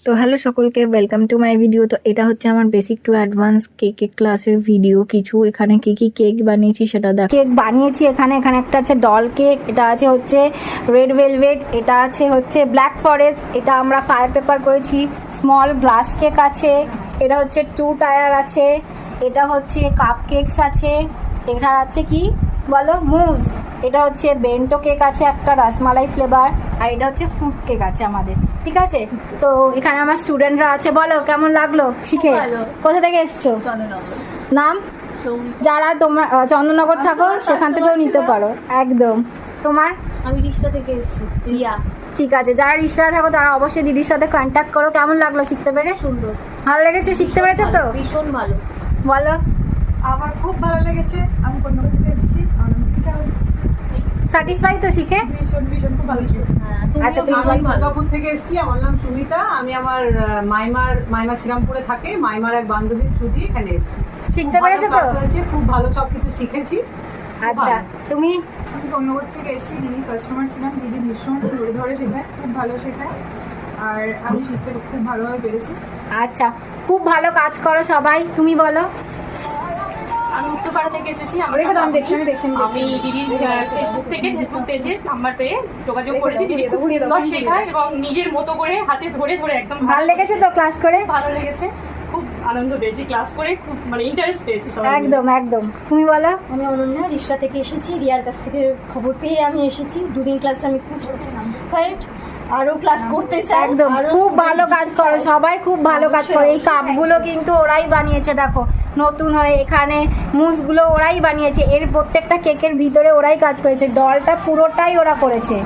তো হ্যালো সকলকে, welcome to my video. তো এটা হচ্ছে আমার বেসিক টু অ্যাডভান্স কেকের ক্লাসের ভিডিও। কিছু এখানে কি কি কেক বানিয়েছি সেটা দেখ। কেক বানিয়েছি এখানে একটা আছে ডল কেক, এটা আছে হচ্ছে রেড ভেলভেট, এটা আছে হচ্ছে ব্ল্যাক ফরেস্ট, এটা আমরা ফায়ার পেপার করেছি। স্মল গ্লাস কেক আছে, এটা হচ্ছে 2 টায়ার আছে, এটা হচ্ছে কাপ কেকস আছে, এটা আছে কি বলো মুজ, এটা হচ্ছে বেন্টো কেক আছে একটা রসমালাই ফ্লেভার, আর এটা হচ্ছে ফ্রুট কেক আছে আমাদের। ঠিক আছে, তো এখানে আমার স্টুডেন্টরা আছে। বলো কেমন লাগলো শিখে? কোথা থেকে এসছো? নাম? যারা তোমরা চন্দননগর থাকো সেখান থেকেও নিতে পারো একদম। তোমার? আমি রিক্সা থেকে এসেছি, রিয়া। ঠিক আছে, যারা রিক্সায় থাকো তারা অবশ্যই দিদির সাথে কন্ট্যাক্ট করো। কেমন লাগলো শিখতে পেরে? সুন্দর, ভালো লেগেছে? শিখতে পেরেছো তো? ভীষণ ভালো। বলো। আমার খুব ভালো লেগেছে। আমি কন্যাকুমারী থেকে এসেছি, স্যাটিসফাই তো শিখে? ভীষণ ভীষণ খুব ভালো লেগেছে। আচ্ছা, তুমি আমি দুর্গাপুর থেকে এসেছি। আমার নাম সুমিতা। আমি আমার মাইমার শ্রীরামপুরে থাকে। মাইমার এক বান্ধবীর থ্রু দিয়ে এখানে এসেছি। শিখতে পেরেছো তো? খুব ভালো, সবকিছু শিখেছি। আচ্ছা, তুমি? আমি কন্যাকুমারী থেকে এসেছি, দিদি কাস্টমার ছিলাম। দিদি ভীষণ ধরে ধরে শেখায়, খুব ভালো শেখায়, আর আমি শিখতে খুব ভালোভাবে পেরেছি। আচ্ছা, খুব ভালো কাজ করো সবাই। তুমি বলো। আমি উত্তরপাড়া থেকে এসেছি। আমি দেখছি আমি দিদির ফেসবুক পেজে নাম্বার পেয়ে যোগাযোগ করেছি। দিদি খুব সুন্দর শেখায় এবং নিজের মতো করে হাতে ধরে ধরে একদম ভালো লেগেছে তো ক্লাস করে? ভালো লেগেছে, খুব আনন্দ পেয়েছি ক্লাস করে, খুব ইন্টারেস্ট পেয়েছি সবাই মিলে। একদম একদম। তুমি বলো। আমি অনন্যা, রিক্সা থেকে এসেছি। রিয়ার কাছ থেকে খবর পেয়ে আমি এসেছি। দুদিন ক্লাসে আমি খুব সাটিসফাইড, আরও ক্লাস করতে চাই। একদম খুব ভালো কাজ করো সবাই, খুব ভালো কাজ করো। এই কাপগুলো কিন্তু ওরাই বানিয়েছে, দেখো নতুন হয়ে এখানে মুসগুলো ওরাই বানিয়েছে। এর প্রত্যেকটা কেকের ভিতরে ওরাই কাজ করেছে। ডলটা পুরোটাই ওরা করেছে।